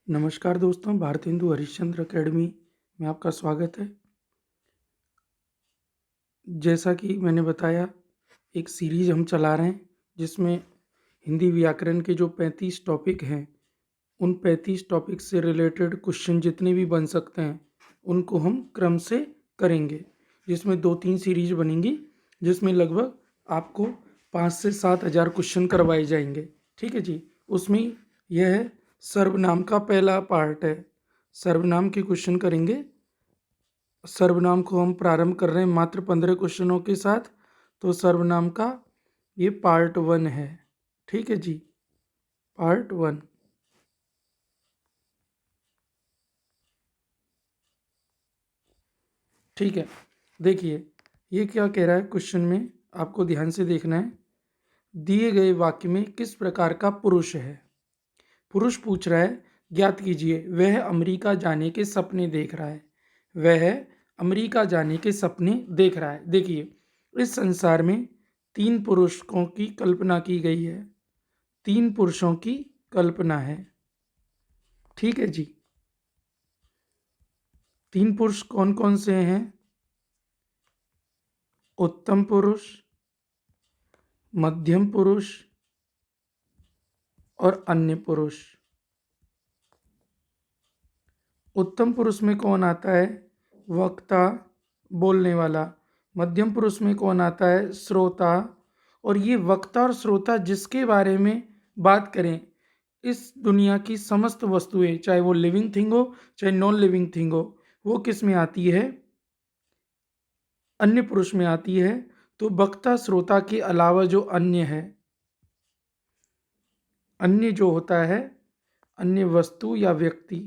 नमस्कार दोस्तों, भारत हिंदू हरिश्चंद्र अकेडमी में आपका स्वागत है। जैसा कि मैंने बताया, एक सीरीज हम चला रहे हैं जिसमें हिंदी व्याकरण के जो 35 टॉपिक हैं, उन 35 टॉपिक से रिलेटेड क्वेश्चन जितने भी बन सकते हैं उनको हम क्रम से करेंगे। जिसमें 2-3 सीरीज बनेंगी, जिसमें लगभग आपको 5 से 7 हज़ार क्वेश्चन करवाए जाएंगे। ठीक है जी। उसमें यह सर्वनाम का पहला पार्ट है। सर्वनाम के क्वेश्चन करेंगे। सर्वनाम को हम प्रारंभ कर रहे हैं मात्र 15 क्वेश्चनों के साथ। तो सर्वनाम का ये पार्ट 1 है। ठीक है जी, पार्ट 1। ठीक है, देखिए ये क्या कह रहा है क्वेश्चन में, आपको ध्यान से देखना है। दिए गए वाक्य में किस प्रकार का पुरुष है। पुरुष पूछ रहा है, ज्ञात कीजिए वह अमेरिका जाने के सपने देख रहा है। वह अमेरिका जाने के सपने देख रहा है। देखिए, इस संसार में 3 पुरुषों की कल्पना की गई है। 3 पुरुषों की कल्पना है। ठीक है जी। 3 पुरुष कौन कौन से हैं? उत्तम पुरुष, मध्यम पुरुष और अन्य पुरुष। उत्तम पुरुष में कौन आता है? वक्ता, बोलने वाला। मध्यम पुरुष में कौन आता है? श्रोता। और ये वक्ता और श्रोता जिसके बारे में बात करें, इस दुनिया की समस्त वस्तुएं, चाहे वो लिविंग थिंग हो चाहे नॉन लिविंग थिंग हो, वो किस में आती है? अन्य पुरुष में आती है। तो वक्ता श्रोता के अलावा जो अन्य है, अन्य जो होता है, अन्य वस्तु या व्यक्ति,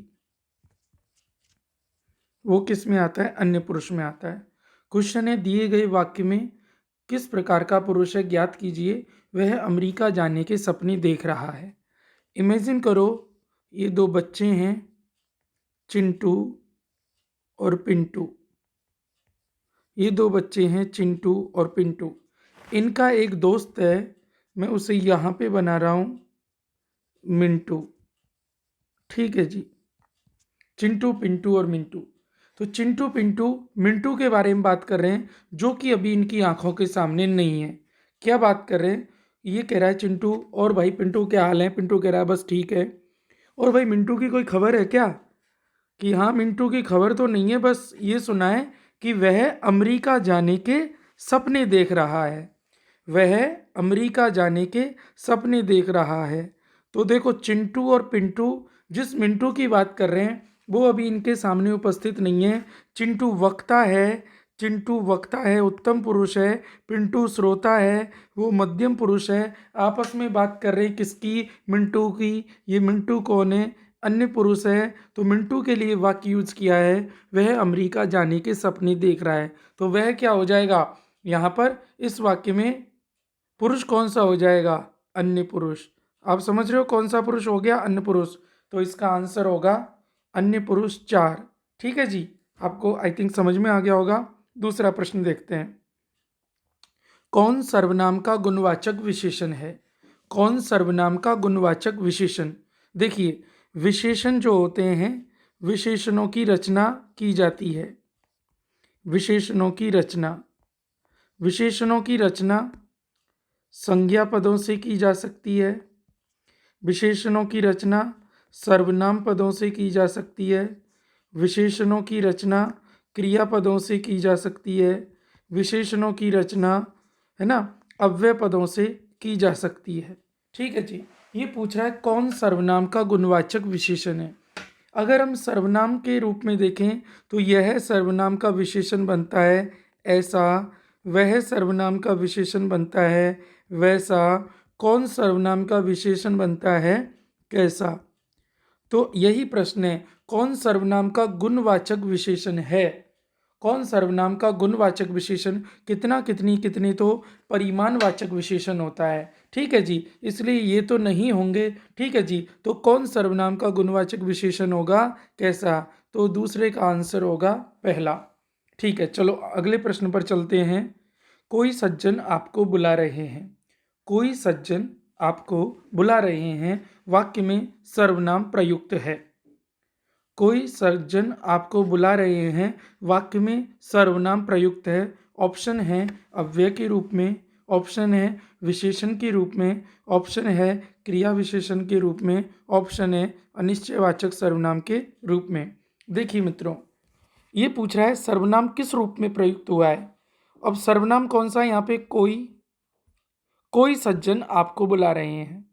वो किस में आता है? अन्य पुरुष में आता है। क्वेश्चन है, दिए गए वाक्य में किस प्रकार का पुरुष है, ज्ञात कीजिए वह अमेरिका जाने के सपने देख रहा है। इमेजिन करो, ये 2 बच्चे हैं, चिंटू और पिंटू। ये 2 बच्चे हैं, चिंटू और पिंटू। इनका एक दोस्त है, मैं उसे यहाँ पे बना रहा हूँ मिंटू। ठीक है जी। चिंटू, पिंटू और मिंटू। तो चिंटू, पिंटू, मिंटू के बारे में बात कर रहे हैं, जो कि अभी इनकी आंखों के सामने नहीं है। क्या बात कर रहे हैं? ये कह रहा है चिंटू, और भाई पिंटू क्या हाल है? पिंटू कह रहा है बस ठीक है। और भाई मिंटू की कोई खबर है क्या? कि हाँ, मिंटू की खबर तो नहीं है, बस ये सुना है कि वह अमेरिका जाने के सपने देख रहा है। वह अमेरिका जाने के सपने देख रहा है। तो देखो, चिंटू और पिंटू, जिस मिंटू की बात कर रहे हैं वो अभी इनके सामने उपस्थित नहीं है। चिंटू वक्ता है, चिंटू वक्ता है, उत्तम पुरुष है। पिंटू श्रोता है, वो मध्यम पुरुष है। आपस में बात कर रहे हैं किसकी? मिंटू की। ये मिंटू कौन है? अन्य पुरुष है। तो मिंटू के लिए वाक्य यूज किया है, वह अमेरिका जाने के सपने देख रहा है। तो वह क्या हो जाएगा यहाँ पर? इस वाक्य में पुरुष कौन सा हो जाएगा? अन्य पुरुष। आप समझ रहे हो कौन सा पुरुष हो गया? अन्य पुरुष। तो इसका आंसर होगा अन्य पुरुष 4। ठीक है जी, आपको आई थिंक समझ में आ गया होगा। दूसरा प्रश्न देखते हैं। कौन सर्वनाम का गुणवाचक विशेषण है? कौन सर्वनाम का गुणवाचक विशेषण? देखिए, विशेषण जो होते हैं, विशेषणों की रचना की जाती है। विशेषणों की रचना, विशेषणों की रचना संज्ञा पदों से की जा सकती है। विशेषणों की रचना सर्वनाम पदों से की जा सकती है। विशेषणों की रचना क्रियापदों से की जा सकती है। विशेषणों की रचना, है ना, अव्यय पदों से की जा सकती है। ठीक है जी। ये पूछ रहा है कौन सर्वनाम का गुणवाचक विशेषण है। अगर हम सर्वनाम के रूप में देखें तो यह सर्वनाम का विशेषण बनता है ऐसा, वह सर्वनाम का विशेषण बनता है वैसा, कौन सर्वनाम का विशेषण बनता है कैसा। तो यही प्रश्न है, कौन सर्वनाम का गुणवाचक विशेषण है? कौन सर्वनाम का गुणवाचक विशेषण? कितना, कितनी, कितने तो परिमाणवाचक विशेषण होता है। ठीक है जी, इसलिए ये तो नहीं होंगे। ठीक है जी, तो कौन सर्वनाम का गुणवाचक विशेषण होगा कैसा? तो दूसरे का आंसर होगा पहला। ठीक है, चलो अगले प्रश्न पर चलते हैं। कोई सज्जन आपको बुला रहे हैं। कोई सज्जन आपको बुला रहे हैं, वाक्य में सर्वनाम प्रयुक्त है। कोई सज्जन आपको बुला रहे हैं वाक्य में सर्वनाम प्रयुक्त है। ऑप्शन है अव्यय के रूप में, ऑप्शन है विशेषण के रूप में, ऑप्शन है क्रिया विशेषण के रूप में, ऑप्शन है अनिश्चयवाचक सर्वनाम के रूप में। देखिए मित्रों, ये पूछ रहा है सर्वनाम किस रूप में प्रयुक्त हुआ है। अब सर्वनाम कौन सा है यहाँ पे? कोई सज्जन आपको बुला रहे हैं,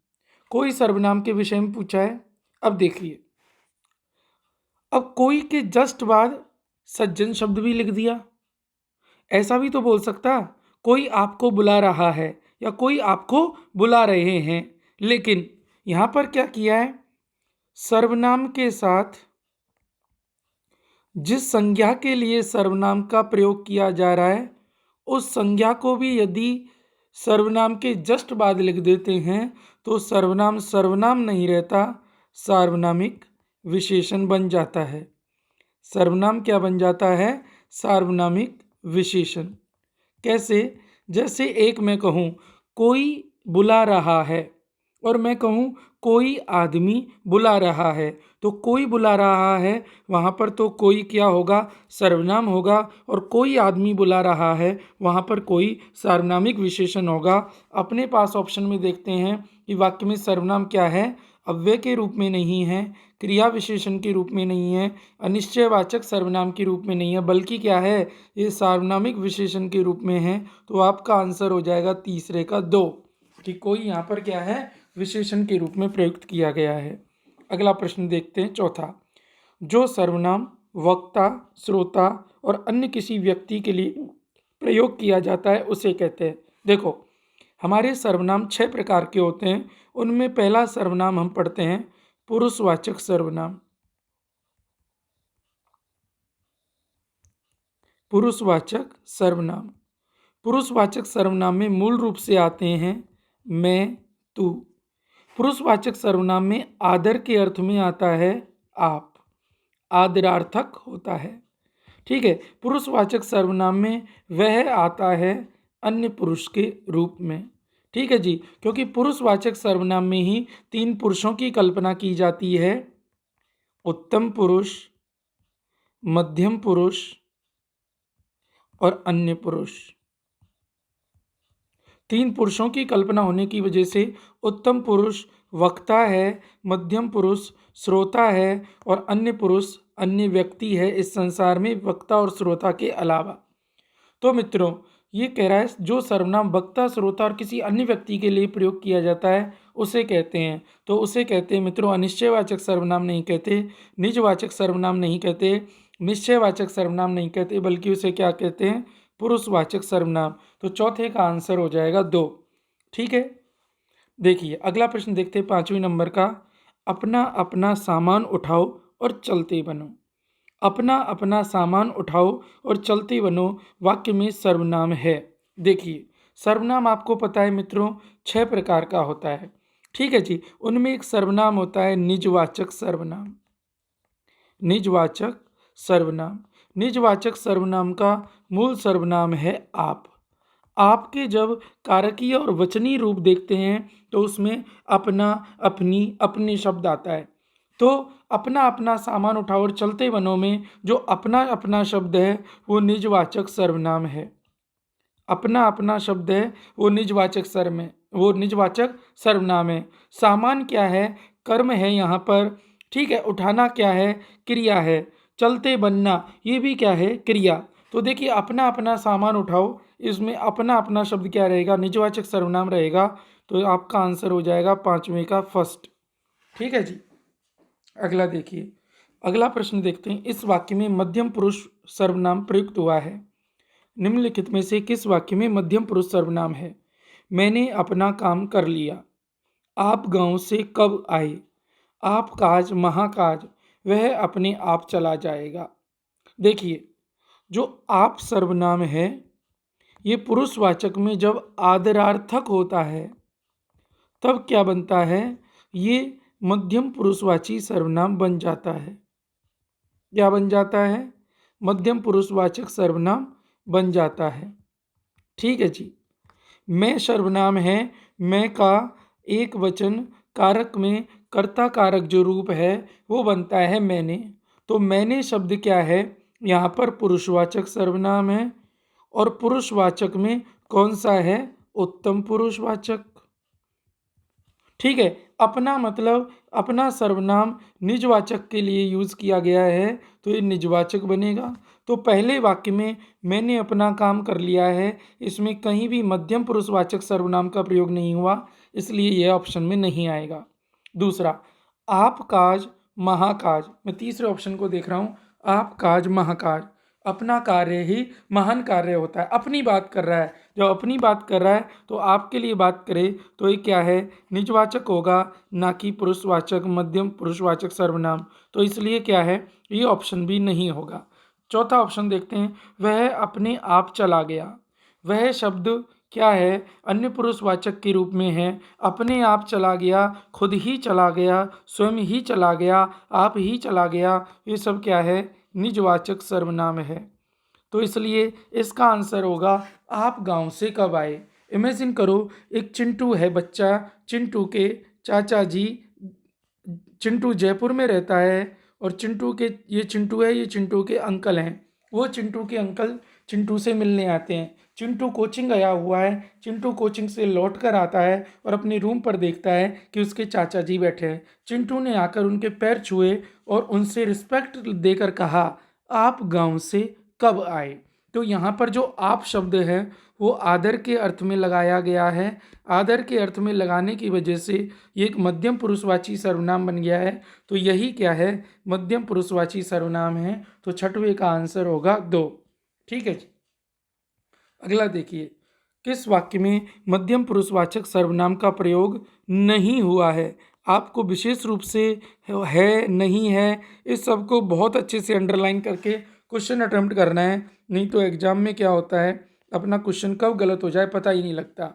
कोई सर्वनाम के विषय में पूछा है। अब देखिए, अब कोई के जस्ट बाद सज्जन शब्द भी लिख दिया। ऐसा भी तो बोल सकता, कोई आपको बुला रहा है या कोई आपको बुला रहे हैं, लेकिन यहां पर क्या किया है, सर्वनाम के साथ जिस संज्ञा के लिए सर्वनाम का प्रयोग किया जा रहा है उस संज्ञा को भी यदि सर्वनाम के जस्ट बाद लिख देते हैं तो सर्वनाम सर्वनाम नहीं रहता, सार्वनामिक विशेषण बन जाता है। सर्वनाम क्या बन जाता है? सार्वनामिक विशेषण। कैसे? जैसे एक मैं कहूँ कोई बुला रहा है और मैं कहूँ कोई आदमी बुला रहा है, तो कोई बुला रहा है वहाँ पर तो कोई क्या होगा? सर्वनाम होगा, और कोई आदमी बुला रहा है वहाँ पर कोई सार्वनामिक विशेषण होगा। अपने पास ऑप्शन में देखते हैं कि वाक्य में सर्वनाम क्या है? अव्यय के रूप में नहीं है, क्रिया विशेषण के रूप में नहीं है, अनिश्चयवाचक सर्वनाम के रूप में नहीं है, बल्कि क्या है? ये सार्वनामिक विशेषण के रूप में है। तो आपका आंसर हो जाएगा तीसरे का 2, कि कोई यहाँ पर क्या है? विशेषण के रूप में प्रयुक्त किया गया है। अगला प्रश्न देखते हैं, चौथा। जो सर्वनाम वक्ता, श्रोता और अन्य किसी व्यक्ति के लिए प्रयोग किया जाता है उसे कहते हैं। देखो, हमारे सर्वनाम 6 प्रकार के होते हैं। उनमें पहला सर्वनाम हम पढ़ते हैं पुरुषवाचक सर्वनाम। पुरुषवाचक सर्वनाम, पुरुषवाचक सर्वनाम में मूल रूप से आते हैं मैं, तू। पुरुषवाचक सर्वनाम में आदर के अर्थ में आता है आप, आदरार्थक होता है। ठीक है। पुरुषवाचक सर्वनाम में वह आता है अन्य पुरुष के रूप में। ठीक है जी, क्योंकि पुरुषवाचक सर्वनाम में ही 3 पुरुषों की कल्पना की जाती है, उत्तम पुरुष, मध्यम पुरुष और अन्य पुरुष। 3 पुरुषों की कल्पना होने की वजह से उत्तम पुरुष वक्ता है, मध्यम पुरुष श्रोता है और अन्य पुरुष अन्य व्यक्ति है इस संसार में वक्ता और श्रोता के अलावा। तो मित्रों, ये कह रहा है जो सर्वनाम वक्ता, श्रोता और किसी अन्य व्यक्ति के लिए प्रयोग किया जाता है उसे कहते हैं। तो उसे कहते हैं मित्रों अनिश्चयवाचक सर्वनाम नहीं कहते, निजवाचक सर्वनाम नहीं कहते, निश्चयवाचक सर्वनाम नहीं कहते, बल्कि उसे क्या कहते हैं? पुरुषवाचक सर्वनाम। तो चौथे का आंसर हो जाएगा 2। ठीक है। देखिए अगला प्रश्न देखते हैं 5वें नंबर का। अपना अपना सामान उठाओ और चलते बनो। अपना अपना सामान उठाओ और चलते बनो वाक्य में सर्वनाम है। देखिए, सर्वनाम आपको पता है मित्रों 6 प्रकार का होता है। ठीक है जी। उनमें एक सर्वनाम होता है निजवाचक सर्वनाम। निजवाचक सर्वनाम, निजवाचक सर्वनाम का मूल सर्वनाम है आप। आपके जब कारकीय और वचनी रूप देखते हैं तो उसमें अपना, अपनी, अपने शब्द आता है। तो अपना अपना सामान उठाओ और चलते बनो में जो अपना अपना शब्द है वो निजवाचक सर्वनाम है। अपना अपना शब्द है वो निजवाचक सर्वनाम है। सामान क्या है? कर्म है यहाँ पर। ठीक है। उठाना क्या है? क्रिया है। चलते बनना ये भी क्या है? क्रिया। तो देखिए अपना अपना सामान उठाओ, इसमें अपना अपना शब्द क्या रहेगा? निजवाचक सर्वनाम रहेगा। तो आपका आंसर हो जाएगा 5वें का फर्स्ट। ठीक है जी। अगला देखिए, अगला प्रश्न देखते हैं। इस वाक्य में मध्यम पुरुष सर्वनाम प्रयुक्त हुआ है। निम्नलिखित में से किस वाक्य में मध्यम पुरुष सर्वनाम है? मैंने अपना काम कर लिया। आप गांव से कब आए? आप काज महाकाज, वह अपने आप चला जाएगा। देखिए, जो आप सर्वनाम है ये पुरुषवाचक में जब आदरार्थक होता है तब क्या बनता है? ये मध्यम पुरुषवाची सर्वनाम बन जाता है। क्या बन जाता है? मध्यम पुरुषवाचक सर्वनाम बन जाता है। ठीक है जी। मैं सर्वनाम है, मैं का एक वचन कारक में कर्ता कारक जो रूप है वो बनता है मैंने। तो मैंने शब्द क्या है, यहाँ पर पुरुषवाचक सर्वनाम है और पुरुषवाचक में कौन सा है, उत्तम पुरुषवाचक। ठीक है, अपना मतलब अपना सर्वनाम निजवाचक के लिए यूज किया गया है तो ये निजवाचक बनेगा। तो पहले वाक्य में मैंने अपना काम कर लिया है, इसमें कहीं भी मध्यम पुरुषवाचक सर्वनाम का प्रयोग नहीं हुआ, इसलिए यह ऑप्शन में नहीं आएगा। दूसरा, आप काज महाकाज, मैं तीसरे ऑप्शन को देख रहा हूँ, आप काज महाकाज, अपना कार्य ही महान कार्य होता है। अपनी बात कर रहा है, जब अपनी बात कर रहा है तो आपके लिए बात करे तो ये क्या है, निजवाचक होगा, ना कि पुरुषवाचक मध्यम पुरुषवाचक सर्वनाम। तो इसलिए क्या है, ये ऑप्शन भी नहीं होगा। चौथा ऑप्शन देखते हैं, वह अपने आप चला गया। वह शब्द क्या है, अन्य पुरुषवाचक के रूप में है। अपने आप चला गया, खुद ही चला गया, स्वयं ही चला गया, आप ही चला गया, ये सब क्या है, निजवाचक सर्वनाम है। तो इसलिए इसका आंसर होगा, आप गांव से कब आए। इमेजिन करो, एक चिंटू है बच्चा, चिंटू के चाचा जी, चिंटू जयपुर में रहता है और चिंटू के, ये चिंटू है, ये चिंटू के अंकल हैं। वो चिंटू के अंकल चिंटू से मिलने आते हैं। चिंटू कोचिंग गया हुआ है, चिंटू कोचिंग से लौट कर आता है और अपने रूम पर देखता है कि उसके चाचा जी बैठे हैं। चिंटू ने आकर उनके पैर छुए और उनसे रिस्पेक्ट देकर कहा, आप गांव से कब आए। तो यहाँ पर जो आप शब्द है वो आदर के अर्थ में लगाया गया है। आदर के अर्थ में लगाने की वजह से ये एक मध्यम पुरुषवाची सर्वनाम बन गया है। तो यही क्या है, मध्यम पुरुषवाची सर्वनाम है। तो छठवें का आंसर होगा 2। ठीक है जी। अगला देखिए, किस वाक्य में मध्यम पुरुषवाचक सर्वनाम का प्रयोग नहीं हुआ है। आपको विशेष रूप से है नहीं है इस सब को बहुत अच्छे से अंडरलाइन करके क्वेश्चन अटेम्प्ट करना है, नहीं तो एग्जाम में क्या होता है, अपना क्वेश्चन कब गलत हो जाए पता ही नहीं लगता।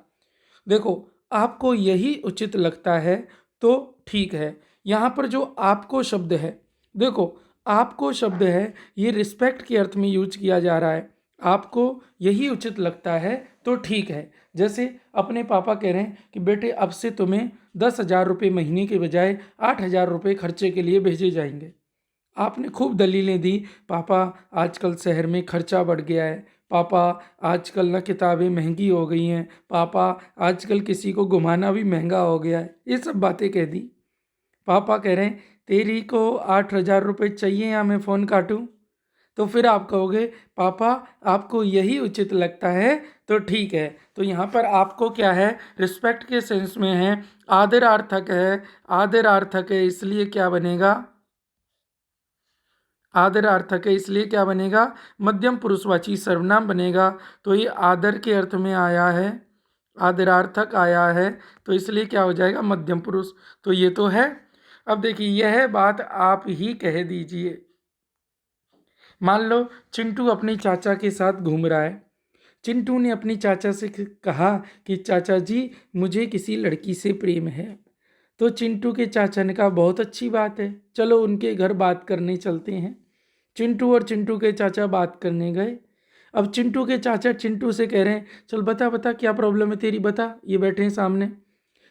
देखो, आपको यही उचित लगता है तो ठीक है। यहाँ पर जो आपको शब्द है, देखो आपको शब्द है ये रिस्पेक्ट के अर्थ में यूज किया जा रहा है। आपको यही उचित लगता है तो ठीक है। जैसे अपने पापा कह रहे हैं कि बेटे अब से तुम्हें 10,000 रुपये महीने के बजाय 8,000 रुपये खर्चे के लिए भेजे जाएंगे। आपने खूब दलीलें दी, पापा आजकल शहर में खर्चा बढ़ गया है, पापा आजकल ना किताबें महंगी हो गई हैं, पापा आजकल किसी को घुमाना भी महंगा हो गया है, ये सब बातें कह दी। पापा कह रहे हैं तेरी को 8,000 रुपये चाहिए या मैं फ़ोन काटूं। तो फिर आप कहोगे पापा आपको यही उचित लगता है तो ठीक है। तो यहाँ पर आपको क्या है, रिस्पेक्ट के सेंस में है, आदरार्थक है, आदरार्थक है इसलिए क्या बनेगा, आदरार्थक है इसलिए क्या बनेगा, मध्यम पुरुषवाची सर्वनाम बनेगा। तो ये आदर के अर्थ में आया है, आदरार्थक आया है, तो इसलिए क्या हो जाएगा, मध्यम पुरुष। तो ये तो है। अब देखिए, यह बात आप ही कह दीजिए। मान लो चिंटू अपने चाचा के साथ घूम रहा है। चिंटू ने अपनी चाचा से कहा कि चाचा जी मुझे किसी लड़की से प्रेम है। तो चिंटू के चाचा ने कहा बहुत अच्छी बात है, चलो उनके घर बात करने चलते हैं। चिंटू और चिंटू के चाचा बात करने गए। अब चिंटू के चाचा चिंटू से कह रहे हैं चल बता बता क्या प्रॉब्लम है तेरी, बता, ये बैठे हैं सामने।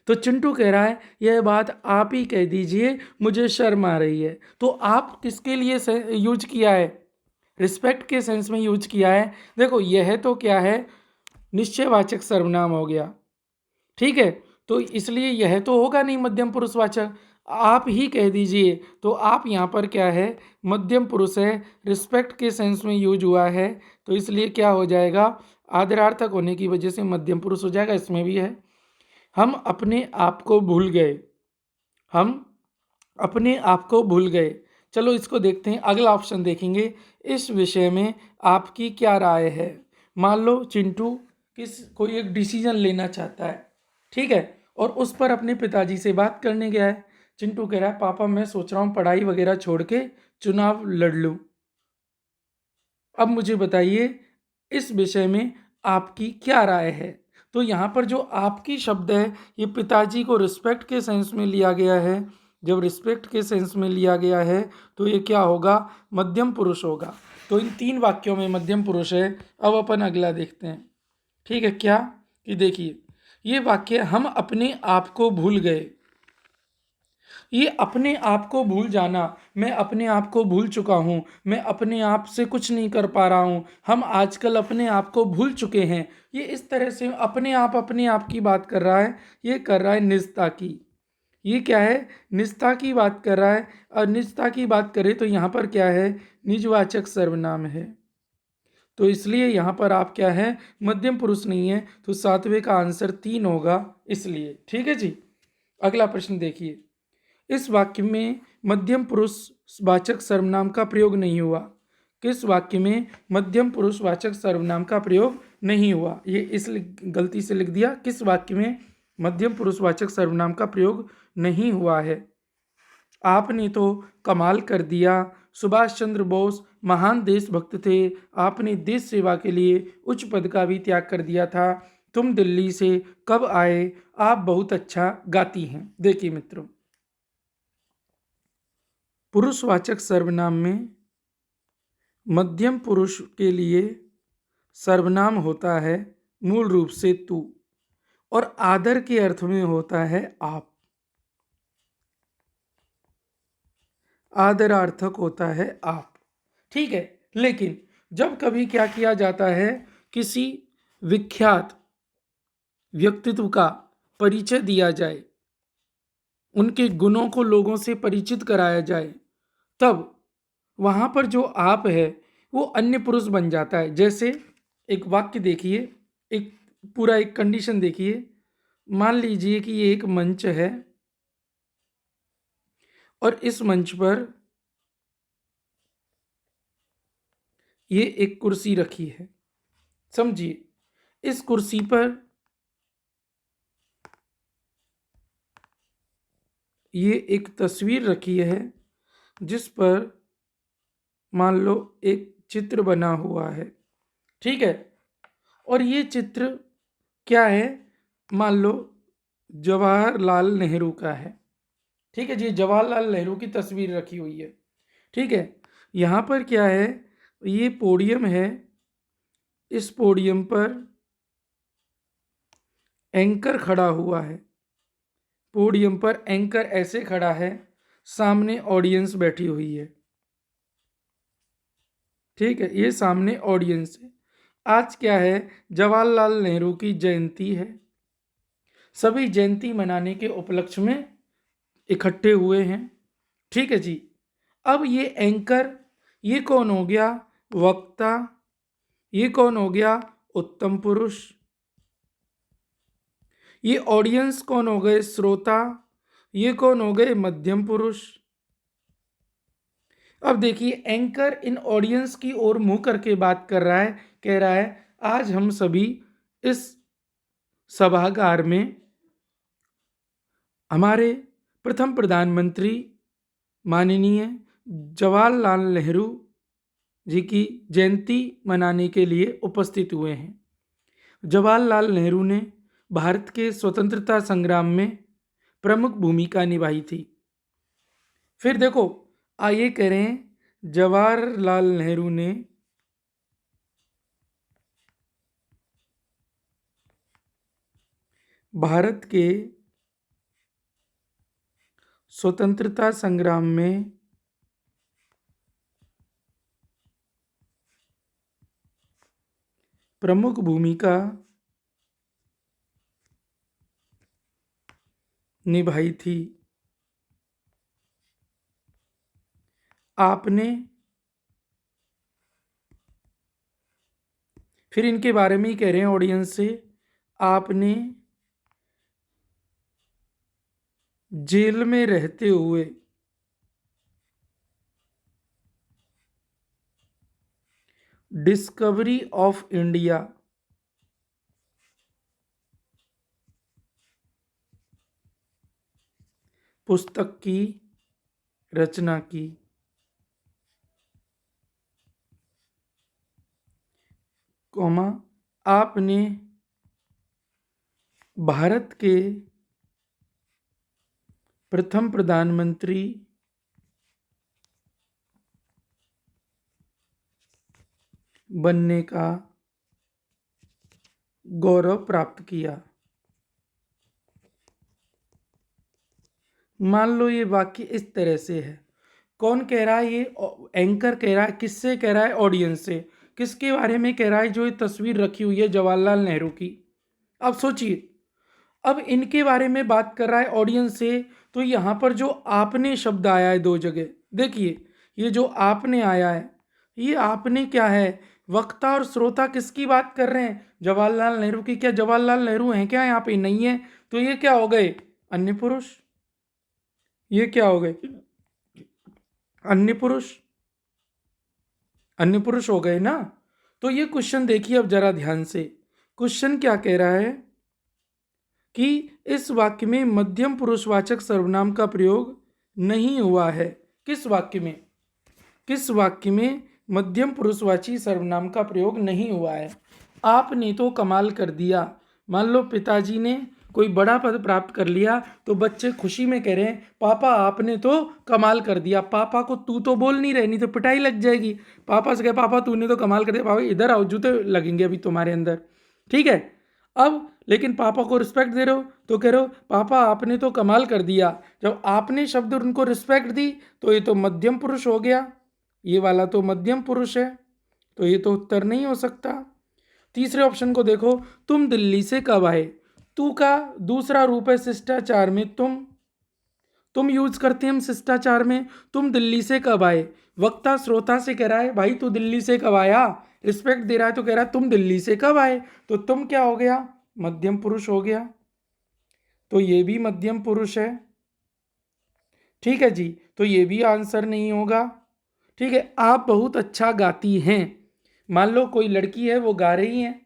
तो चिंटू कह रहा है यह बात आप ही कह दीजिए, मुझे शर्म आ रही है। तो आप किसके लिए यूज किया है, रिस्पेक्ट के सेंस में यूज किया है। देखो यह तो क्या है, निश्चयवाचक सर्वनाम हो गया। ठीक है, तो इसलिए यह तो होगा नहीं मध्यम पुरुषवाचक, आप ही कह दीजिए। तो आप यहाँ पर क्या है, मध्यम पुरुष है, रिस्पेक्ट के सेंस में यूज हुआ है, तो इसलिए क्या हो जाएगा, आदरार्थक होने की वजह से मध्यम पुरुष हो जाएगा। इसमें भी है, हम अपने आप को भूल गए, हम अपने आप को भूल गए। चलो इसको देखते हैं, अगला ऑप्शन देखेंगे, इस विषय में आपकी क्या राय है। मान लो चिंटू कोई एक डिसीजन लेना चाहता है, ठीक है, और उस पर अपने पिताजी से बात करने गया है। चिंटू कह रहा है पापा मैं सोच रहा हूँ पढ़ाई वगैरह छोड़ के चुनाव लड़ लूँ। अब मुझे बताइए इस विषय में आपकी क्या राय है। तो यहाँ पर जो आपकी शब्द है ये पिताजी को रिस्पेक्ट के सेंस में लिया गया है। जब रिस्पेक्ट के सेंस में लिया गया है तो ये क्या होगा, मध्यम पुरुष होगा। तो इन 3 वाक्यों में मध्यम पुरुष है। अब अपन अगला देखते हैं। ठीक है, क्या कि देखिए ये वाक्य, हम अपने आप को भूल गए। ये अपने आप को भूल जाना, मैं अपने आप को भूल चुका हूँ, मैं अपने आप से कुछ नहीं कर पा रहा हूँ, हम आजकल अपने आप को भूल चुके हैं। ये इस तरह से अपने आप की बात कर रहा है। ये कर रहा है निजता की। ये क्या है? निजता की बात कर रहा है। और निजता की बात करें तो यहाँ पर क्या है? निजवाचक सर्वनाम है। तो इसलिए यहाँ पर आप क्या है? मध्यम पुरुष नहीं है, तो सातवें का आंसर 3 होगा इसलिए। ठीक है जी। अगला प्रश्न देखिए। इस वाक्य में मध्यम पुरुष वाचक सर्वनाम का प्रयोग नहीं हुआ। किस वाक्य में मध्यम पुरुष वाचक सर्वनाम का प्रयोग नहीं हुआ? ये इस गलती से लिख दिया। किस वाक्य में मध्यम पुरुष वाचक सर्वनाम का प्रयोग नहीं हुआ है? आपने तो कमाल कर दिया। सुभाष चंद्र बोस महान देशभक्त थे। आपने देश सेवा के लिए उच्च पद का भी त्याग कर दिया था। तुम दिल्ली से कब आए? आप बहुत अच्छा गाती हैं। देखिए मित्रों, पुरुषवाचक सर्वनाम में मध्यम पुरुष के लिए सर्वनाम होता है मूल रूप से तू, और आदर के अर्थ में होता है आप। आदरार्थक होता है आप। ठीक है। लेकिन जब कभी क्या किया जाता है, किसी विख्यात व्यक्तित्व का परिचय दिया जाए, उनके गुणों को लोगों से परिचित कराया जाए, तब वहां पर जो आप है वो अन्य पुरुष बन जाता है। जैसे एक वाक्य देखिए, एक पूरा एक कंडीशन देखिए। मान लीजिए कि ये एक मंच है और इस मंच पर ये एक कुर्सी रखी है। समझिए, इस कुर्सी पर ये एक तस्वीर रखी है जिस पर मान लो एक चित्र बना हुआ है। ठीक है। और ये चित्र क्या है? मान लो जवाहरलाल नेहरू का है। ठीक है जी, जवाहरलाल नेहरू की तस्वीर रखी हुई है। ठीक है। यहाँ पर क्या है? ये पोडियम है। इस पोडियम पर एंकर खड़ा हुआ है। पोडियम पर एंकर ऐसे खड़ा है, सामने ऑडियंस बैठी हुई है। ठीक है, ये सामने ऑडियंस है। आज क्या है? जवाहरलाल नेहरू की जयंती है। सभी जयंती मनाने के उपलक्ष्य में इकट्ठे हुए हैं। ठीक है जी। अब ये एंकर, ये कौन हो गया? वक्ता। ये कौन हो गया? उत्तम पुरुष। ये ऑडियंस कौन हो गए? श्रोता। ये कौन हो गए? मध्यम पुरुष। अब देखिए, एंकर इन ऑडियंस की ओर मुंह करके बात कर रहा है। कह रहा है, आज हम सभी इस सभागार में हमारे प्रथम प्रधानमंत्री माननीय जवाहरलाल नेहरू जी की जयंती मनाने के लिए उपस्थित हुए हैं। जवाहरलाल नेहरू ने भारत के स्वतंत्रता संग्राम में प्रमुख भूमिका निभाई थी। फिर देखो, आइए कह रहे हैं जवाहरलाल नेहरू ने भारत के स्वतंत्रता संग्राम में प्रमुख भूमिका निभाई थी। आपने, फिर इनके बारे में ही कह रहे हैं ऑडियंस से, आपने जेल में रहते हुए डिस्कवरी ऑफ इंडिया पुस्तक की रचना की। कॉमा, आपने भारत के प्रथम प्रधानमंत्री बनने का गौरव प्राप्त किया। मान लो ये वाक्य इस तरह से है। कौन कह रहा है? ये एंकर कह रहा है। किससे कह रहा है? ऑडियंस से। किसके बारे में कह रहा है? जो ये तस्वीर रखी हुई है जवाहरलाल नेहरू की। अब सोचिए, अब इनके बारे में बात कर रहा है ऑडियंस से, तो यहाँ पर जो आपने शब्द आया है दो जगह, देखिए ये जो आपने आया है, ये आपने क्या है? वक्ता और श्रोता किसकी बात कर रहे हैं? जवाहरलाल नेहरू की। क्या जवाहरलाल नेहरू हैं क्या यहाँ पे? नहीं है। तो ये क्या हो गए? अन्य पुरुष। ये क्या हो गए? अन्य पुरुष। अन्य पुरुष हो गए ना। तो ये क्वेश्चन देखिए अब जरा ध्यान से। क्वेश्चन क्या कह रहा है कि इस वाक्य में मध्यम पुरुषवाचक सर्वनाम का प्रयोग नहीं हुआ है। किस वाक्य में? किस वाक्य में मध्यम पुरुषवाची सर्वनाम का प्रयोग नहीं हुआ है? आपने तो कमाल कर दिया। मान लो पिताजी ने कोई बड़ा पद प्राप्त कर लिया, तो बच्चे खुशी में कह रहे हैं पापा आपने तो कमाल कर दिया। पापा को तू तो बोल नहीं रहे, नहीं तो पिटाई लग जाएगी। पापा से कहे पापा तूने तो कमाल कर दिया। पापा इधर आओ, जूते लगेंगे अभी तुम्हारे अंदर। ठीक है। अब लेकिन पापा को रिस्पेक्ट दे रहे हो तो कह रहे हो पापा आपने तो कमाल कर दिया। जब आपने शब्द उनको रिस्पेक्ट दी तो ये तो मध्यम पुरुष हो गया। ये वाला तो मध्यम पुरुष है, तो ये तो उत्तर नहीं हो सकता। तीसरे ऑप्शन को देखो, तुम दिल्ली से कब आए? तू का दूसरा रूप है शिष्टाचार में तुम यूज करते हैं हम शिष्टाचार में। तुम दिल्ली से कब आए? वक्ता श्रोता से कह रहा है भाई तू दिल्ली से कब आया, रिस्पेक्ट दे रहा है तो कह रहा है तुम दिल्ली से कब आए। तो तुम क्या हो गया? मध्यम पुरुष हो गया। तो ये भी मध्यम पुरुष है। ठीक है जी, तो ये भी आंसर नहीं होगा। ठीक है। आप बहुत अच्छा गाती हैं। मान लो कोई लड़की है वो गा रही है,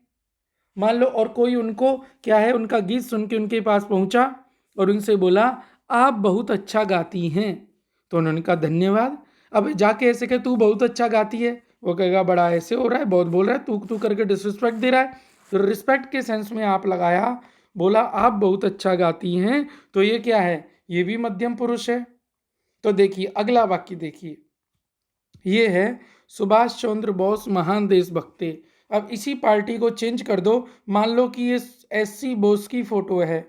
मान लो, और कोई उनको क्या है, उनका गीत सुन के उनके पास पहुंचा और उनसे बोला आप बहुत अच्छा गाती हैं। तो उन्होंने कहा धन्यवाद। अब जाके ऐसे कहे तू बहुत अच्छा गाती है, वो कहेगा बड़ा ऐसे हो रहा है, बहुत बोल रहा है, तू तू करके डिसरिस्पेक्ट दे रहा है। तो रिस्पेक्ट के सेंस में आप लगाया, बोला आप बहुत अच्छा गाती हैं, तो ये क्या है? ये भी मध्यम पुरुष है। तो देखिए अगला वाक्य देखिए, ये है सुभाष चंद्र बोस महान देशभक्त थे। अब इसी पार्टी को चेंज कर दो, मान लो कि ये एससी बोस की फोटो है,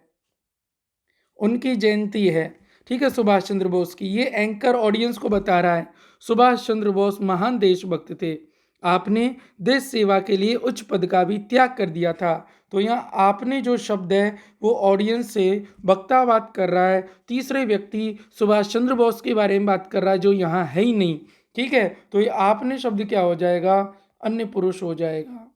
उनकी जयंती है। ठीक है, सुभाष चंद्र बोस की। ये एंकर ऑडियंस को बता रहा है सुभाष चंद्र बोस महान देशभक्त थे, आपने देश सेवा के लिए उच्च पद का भी त्याग कर दिया था। तो यहाँ आपने जो शब्द है वो ऑडियंस से वक्ता बात कर रहा है, तीसरे व्यक्ति सुभाष चंद्र बोस के बारे में बात कर रहा है जो यहाँ है ही नहीं। ठीक है, तो ये आपने शब्द क्या हो जाएगा? अन्य पुरुष हो जाएगा।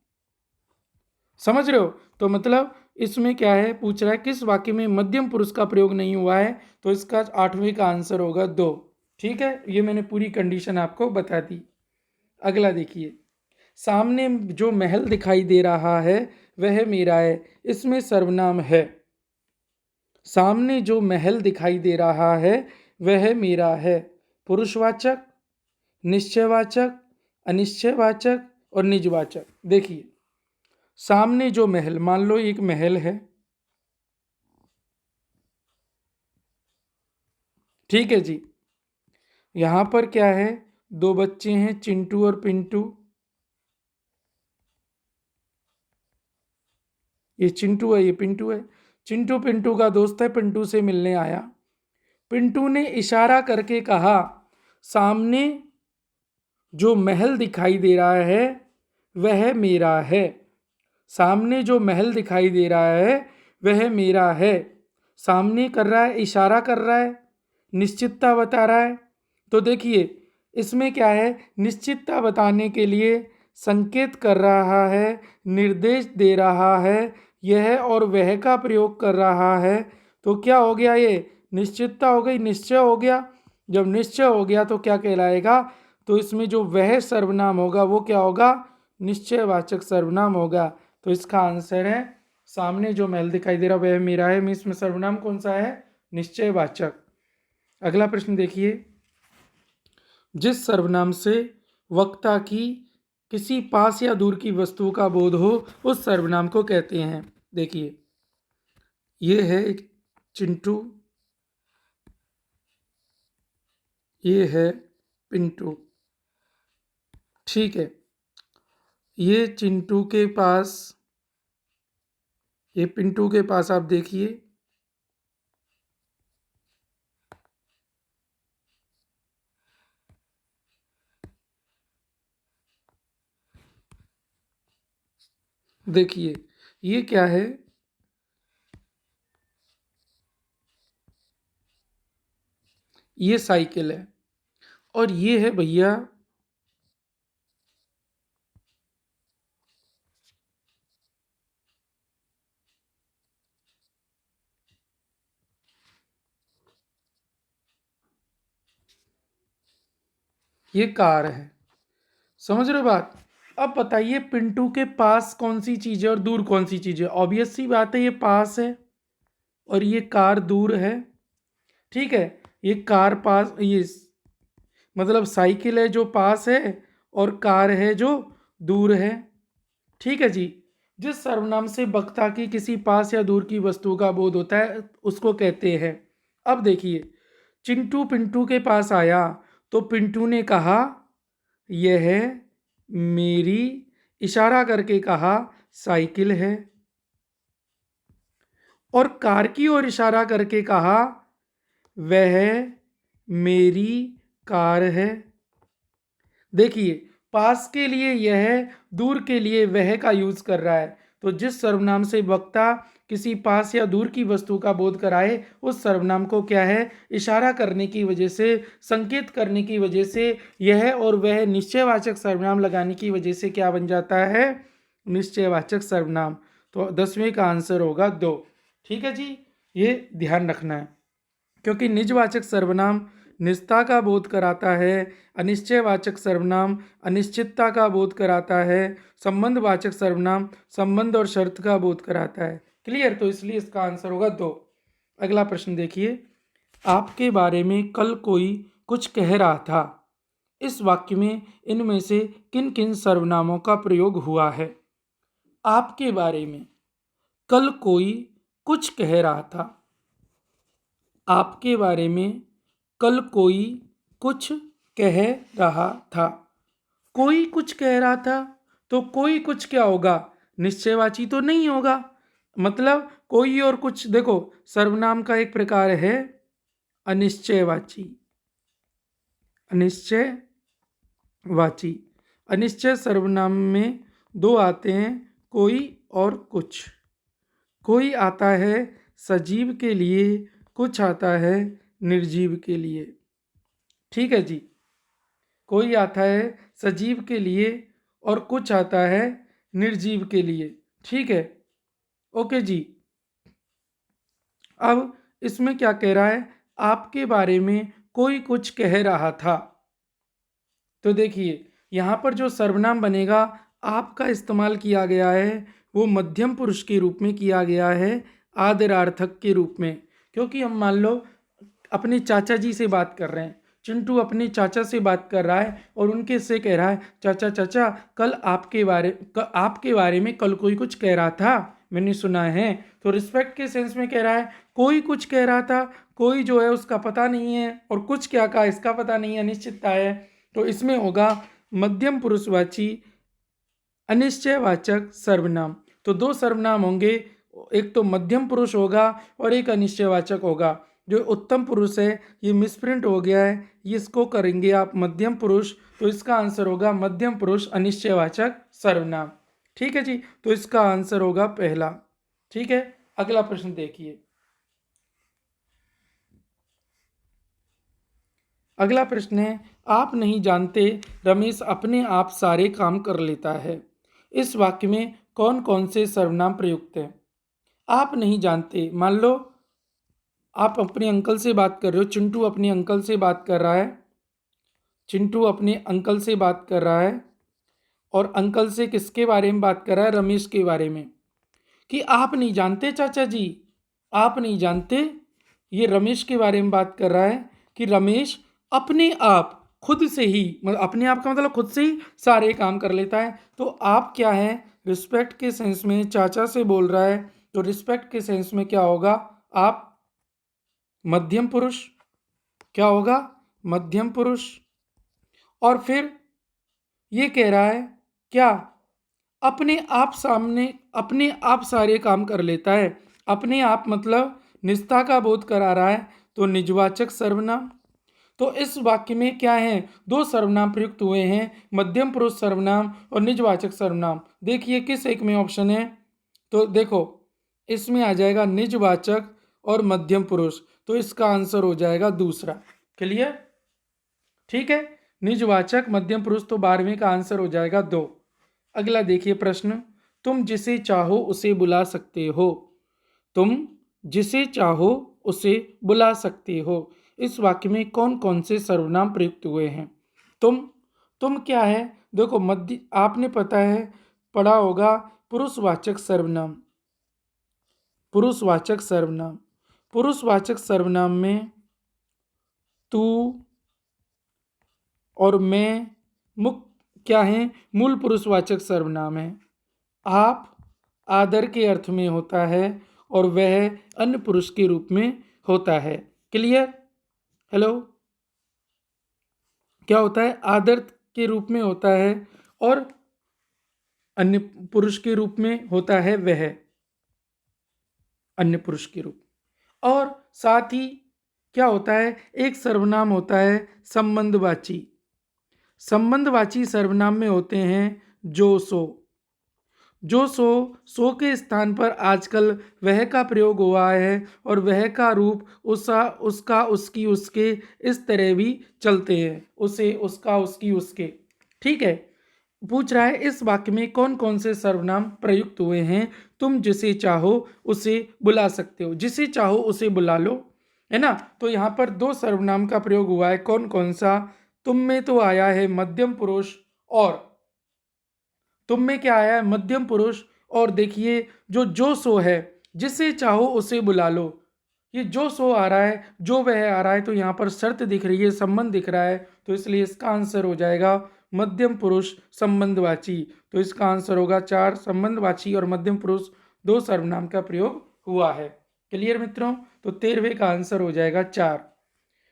समझ रहे हो? तो मतलब इसमें क्या है, पूछ रहा है किस वाक्य में मध्यम पुरुष का प्रयोग नहीं हुआ है, तो इसका आठवें का आंसर होगा 2। ठीक है, ये मैंने पूरी कंडीशन आपको बता दी। अगला देखिए, सामने जो महल दिखाई दे रहा है वह मेरा है, इसमें सर्वनाम है। सामने जो महल दिखाई दे रहा है वह मेरा है, पुरुषवाचक, निश्चयवाचक, अनिश्चयवाचक और निजवाचक। देखिए सामने जो महल, मान लो एक महल है, ठीक है जी। यहां पर क्या है, दो बच्चे हैं चिंटू और पिंटू। ये चिंटू है, ये पिंटू है। चिंटू पिंटू का दोस्त है, पिंटू से मिलने आया। पिंटू ने इशारा करके कहा सामने जो महल दिखाई दे रहा है वह मेरा है। सामने जो महल दिखाई दे रहा है वह मेरा है। सामने कर रहा है, इशारा कर रहा है, निश्चितता बता रहा है। तो देखिए इसमें क्या है, निश्चितता बताने के लिए संकेत कर रहा है, निर्देश दे रहा है, यह और वह का प्रयोग कर रहा है। तो क्या हो गया? ये निश्चितता हो गई, निश्चय हो गया। जब निश्चय हो गया तो क्या कहलाएगा? तो इसमें जो वह सर्वनाम होगा वो क्या होगा? निश्चयवाचक सर्वनाम होगा। तो इसका आंसर है सामने जो महल दिखाई दे रहा वह मेरा है, में इसमें सर्वनाम कौन सा है? निश्चयवाचक। अगला प्रश्न देखिए, जिस सर्वनाम से वक्ता की किसी पास या दूर की वस्तु का बोध हो उस सर्वनाम को कहते हैं। देखिए ये है एक चिंटू, ये है पिंटू। ठीक है, ये चिंटू के पास, ये पिंटू के पास आप देखिए देखिए ये क्या है, ये साइकिल है और ये है भैया ये कार है। समझ रहे हो बात? अब बताइए पिंटू के पास कौन सी चीज है और दूर कौन सी चीज है। ऑब्वियस सी बात है, ये पास है और ये कार दूर है। ठीक है, ये कार पास, ये मतलब साइकिल है जो पास है और कार है जो दूर है। ठीक है जी। जिस सर्वनाम से वक्ता की किसी पास या दूर की वस्तु का बोध होता है उसको कहते हैं। अब देखिए, चिंटू पिंटू के पास आया तो पिंटू ने कहा यह मेरी, इशारा करके कहा साइकिल है, और कार की ओर इशारा करके कहा वह मेरी कार है। देखिए, पास के लिए यह, दूर के लिए वह का यूज कर रहा है। तो जिस सर्वनाम से वक्ता किसी पास या दूर की वस्तु का बोध कराए उस सर्वनाम को क्या है, इशारा करने की वजह से, संकेत करने की वजह से, यह और वह निश्चयवाचक सर्वनाम लगाने की वजह से क्या बन जाता है, निश्चयवाचक सर्वनाम। तो 10वें का आंसर होगा 2। ठीक है जी, ये ध्यान रखना है क्योंकि निजवाचक सर्वनाम निजता का बोध कराता है, अनिश्चयवाचक सर्वनाम अनिश्चितता का बोध कराता है, संबंधवाचक सर्वनाम संबंध और शर्त का बोध कराता है। क्लियर? तो इसलिए इसका आंसर होगा 2। अगला प्रश्न देखिए, आपके बारे में कल कोई कुछ कह रहा था, इस वाक्य में इनमें से किन किन सर्वनामों का प्रयोग हुआ है। आपके बारे में कल कोई कुछ कह रहा था, आपके बारे में कल कोई कुछ कह रहा था। कोई कुछ कह रहा था, तो कोई कुछ क्या होगा, निश्चयवाची तो नहीं होगा। मतलब कोई और कुछ, देखो सर्वनाम का एक प्रकार है अनिश्चयवाची। अनिश्चयवाची, अनिश्चय सर्वनाम में दो आते हैं, कोई और कुछ। कोई आता है सजीव के लिए, कुछ आता है निर्जीव के लिए। ठीक है जी, कोई आता है सजीव के लिए और कुछ आता है निर्जीव के लिए। ठीक है, ओके जी। अब इसमें क्या कह रहा है, आपके बारे में कोई कुछ कह रहा था। तो देखिए यहाँ पर जो सर्वनाम बनेगा, आपका इस्तेमाल किया गया है वो मध्यम पुरुष के रूप में किया गया है, आदरार्थक के रूप में। क्योंकि हम मान लो अपने चाचा जी से बात कर रहे हैं, चिंटू अपने चाचा से बात कर रहा है और उनके से कह रहा है चाचा चाचा कल आपके बारे में कल कोई कुछ कह रहा था, मैंने सुना है। तो रिस्पेक्ट के सेंस में कह रहा है, कोई कुछ कह रहा था, कोई जो है उसका पता नहीं है और कुछ क्या कहा इसका पता नहीं है, अनिश्चितता है। तो इसमें होगा मध्यम पुरुषवाची अनिश्चयवाचक सर्वनाम। तो दो सर्वनाम होंगे, एक तो मध्यम पुरुष होगा और एक अनिश्चयवाचक होगा। जो उत्तम पुरुष है ये मिसप्रिंट हो गया है, इसको करेंगे आप मध्यम पुरुष, तो इसका आंसर होगा मध्यम पुरुष अनिश्चयवाचक सर्वनाम। ठीक है जी, तो इसका आंसर होगा पहला। ठीक है, अगला प्रश्न देखिए। अगला प्रश्न है, आप नहीं जानते रमेश अपने आप सारे काम कर लेता है, इस वाक्य में कौन कौन से सर्वनाम प्रयुक्त हैं। आप नहीं जानते, मान लो आप अपने अंकल से बात कर रहे हो, चिंटू अपने अंकल से बात कर रहा है, चिंटू अपने अंकल से बात कर रहा है और अंकल से किसके बारे में बात कर रहा है, रमेश के बारे में। कि आप नहीं जानते चाचा जी, आप नहीं जानते, ये रमेश के बारे में बात कर रहा है कि रमेश अपने आप खुद से ही, मतलब अपने आप का मतलब खुद से ही सारे काम कर लेता है। तो आप क्या है, रिस्पेक्ट के सेंस में चाचा से बोल रहा है, तो रिस्पेक्ट के सेंस में क्या होगा, आप मध्यम पुरुष, क्या होगा मध्यम पुरुष। और फिर ये कह रहा है क्या, अपने आप सामने, अपने आप सारे काम कर लेता है। अपने आप मतलब निजता का बोध करा रहा है, तो निजवाचक सर्वनाम। तो इस वाक्य में क्या है, दो सर्वनाम प्रयुक्त हुए हैं, मध्यम पुरुष सर्वनाम और निजवाचक सर्वनाम। देखिए किस एक में ऑप्शन है, तो देखो इसमें आ जाएगा निजवाचक और मध्यम पुरुष, तो इसका आंसर हो जाएगा दूसरा। क्लियर? ठीक है, निजवाचक मध्यम पुरुष, तो 12वें का आंसर हो जाएगा 2। अगला देखिए प्रश्न, तुम जिसे चाहो उसे बुला सकते हो। तुम जिसे चाहो उसे बुला सकते हो, इस वाक्य में कौन कौन से सर्वनाम प्रयुक्त हुए हैं? तुम क्या है, देखो मध्य आपने पता है पढ़ा होगा, पुरुषवाचक सर्वनाम। पुरुषवाचक सर्वनाम, पुरुषवाचक सर्वनाम में तू और मैं मुख्य क्या है, मूल पुरुषवाचक सर्वनाम है। आप आदर के अर्थ में होता है और वह अन्य पुरुष के रूप में होता है। क्लियर? हेलो, क्या होता है, आदर के रूप में होता है और अन्य पुरुष के रूप में होता है, वह अन्य पुरुष के रूप। और साथ ही क्या होता है, एक सर्वनाम होता है संबंधवाची। संबंधवाची सर्वनाम में होते हैं जो सो। जो सो के स्थान पर आजकल वह का प्रयोग हुआ है और वह का रूप उसका उसकी उसके इस तरह भी चलते हैं, उसे उसका उसकी उसके। ठीक है, पूछ रहा है इस वाक्य में कौन कौन से सर्वनाम प्रयुक्त हुए हैं। तुम जिसे चाहो उसे बुला सकते हो, जिसे चाहो उसे बुला लो, है ना। तो यहाँ पर दो सर्वनाम का प्रयोग हुआ है, कौन कौन सा? तुम में तो आया है मध्यम पुरुष, और तुम में क्या आया है, मध्यम पुरुष। और देखिए जो सो है, जिसे चाहो उसे बुला लो, ये जो सो आ रहा है, जो वह आ रहा है, तो यहाँ पर शर्त दिख रही है, संबंध दिख रहा है, तो इसलिए इसका आंसर हो जाएगा मध्यम पुरुष संबंधवाची। तो इसका आंसर होगा 4। संबंधवाची और मध्यम पुरुष दो सर्वनाम का प्रयोग हुआ है। क्लियर मित्रों? तो 13वें का आंसर हो जाएगा 4।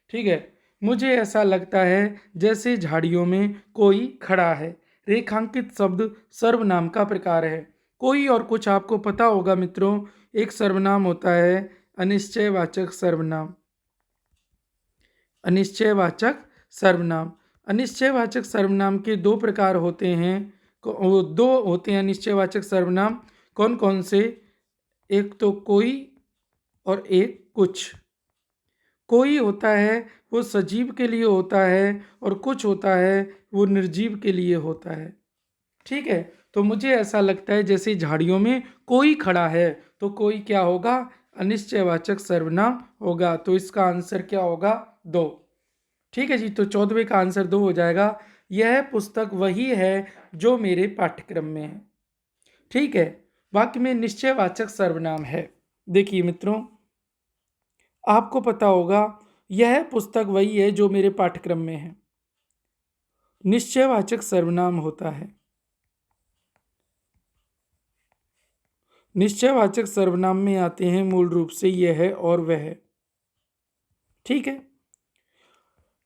ठीक है, मुझे ऐसा लगता है जैसे झाड़ियों में कोई खड़ा है। रेखांकित शब्द सर्वनाम का प्रकार है। कोई और कुछ आपको पता होगा मित्रों, एक सर्वनाम होता है अनिश्चयवाचक सर्वनाम। अनिश्चयवाचक सर्वनाम, अनिश्चयवाचक सर्वनाम के दो प्रकार होते हैं, वो दो होते हैं अनिश्चयवाचक सर्वनाम। कौन कौन से? एक तो कोई और एक कुछ। कोई होता है वो सजीव के लिए होता है और कुछ होता है वो निर्जीव के लिए होता है। ठीक है, तो मुझे ऐसा लगता है जैसे झाड़ियों में कोई खड़ा है, तो कोई क्या होगा, अनिश्चयवाचक सर्वनाम होगा। तो इसका आंसर क्या होगा, 2। ठीक है जी, तो 14वें का आंसर 2 हो जाएगा। यह पुस्तक वही है जो मेरे पाठ्यक्रम में है। ठीक है, वाक्य में निश्चयवाचक सर्वनाम है। देखिए मित्रों, आपको पता होगा यह पुस्तक वही है जो मेरे पाठ्यक्रम में है, निश्चयवाचक सर्वनाम होता है। निश्चयवाचक सर्वनाम में आते हैं मूल रूप से यह और वह। ठीक है,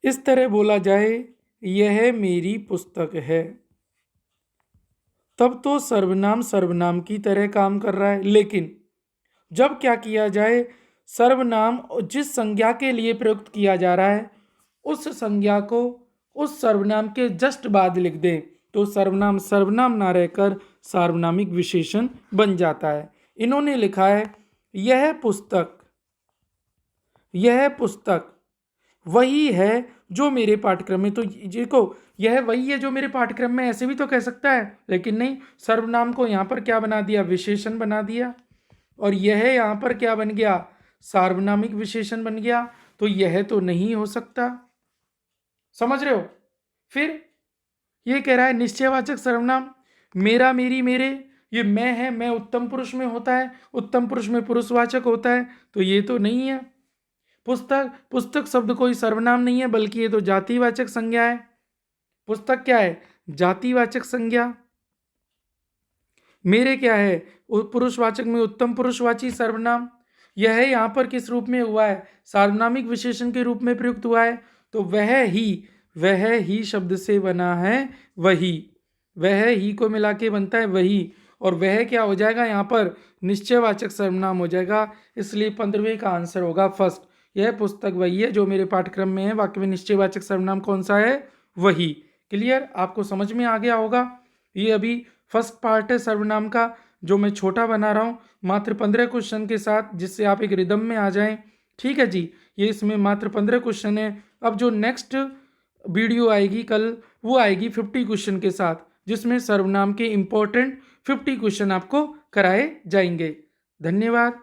इस तरह बोला जाए यह मेरी पुस्तक है, तब तो सर्वनाम सर्वनाम की तरह काम कर रहा है। लेकिन जब क्या किया जाए, सर्वनाम जिस संज्ञा के लिए प्रयुक्त किया जा रहा है उस संज्ञा को उस सर्वनाम के जस्ट बाद लिख दें, तो सर्वनाम सर्वनाम ना रहकर सार्वनामिक विशेषण बन जाता है। इन्होंने लिखा है यह पुस्तक वही है जो मेरे पाठ्यक्रम में, तो देखो यह वही है जो मेरे पाठ्यक्रम में, ऐसे भी तो कह सकता है, लेकिन नहीं, सर्वनाम को यहाँ पर क्या बना दिया, विशेषण बना दिया। और यह यहाँ पर क्या बन गया, सार्वनामिक विशेषण बन गया। तो यह तो नहीं हो सकता, समझ रहे हो। फिर ये कह रहा है निश्चयवाचक सर्वनाम मेरा मेरी मेरे, ये मैं है, मैं उत्तम पुरुष में होता है, उत्तम पुरुष में पुरुषवाचक होता है, तो ये तो नहीं है। पुस्तक शब्द कोई सर्वनाम नहीं है, बल्कि ये तो जातिवाचक संज्ञा है। पुस्तक क्या है, जातिवाचक संज्ञा। मेरे क्या है, पुरुषवाचक में उत्तम पुरुषवाची सर्वनाम। यह यहाँ पर किस रूप में हुआ है, सार्वनामिक विशेषण के रूप में प्रयुक्त हुआ है। तो वह ही शब्द से बना है वही, वह ही को मिला के बनता है वही, और वह क्या हो जाएगा यहाँ पर, निश्चयवाचक सर्वनाम हो जाएगा। इसलिए 15वें का आंसर होगा फर्स्ट, यह पुस्तक वही है जो मेरे पाठ्यक्रम में है। वाक्य में निश्चयवाचक सर्वनाम कौन सा है? वही। क्लियर? आपको समझ में आ गया होगा। ये अभी फर्स्ट पार्ट है सर्वनाम का, जो मैं छोटा बना रहा हूँ, मात्र 15 क्वेश्चन के साथ, जिससे आप एक रिदम में आ जाएं। ठीक है जी, ये इसमें मात्र 15 क्वेश्चन है। अब जो नेक्स्ट वीडियो आएगी कल, वो आएगी 50 क्वेश्चन के साथ, जिसमें सर्वनाम के इंपॉर्टेंट 50 क्वेश्चन आपको कराए जाएंगे। धन्यवाद।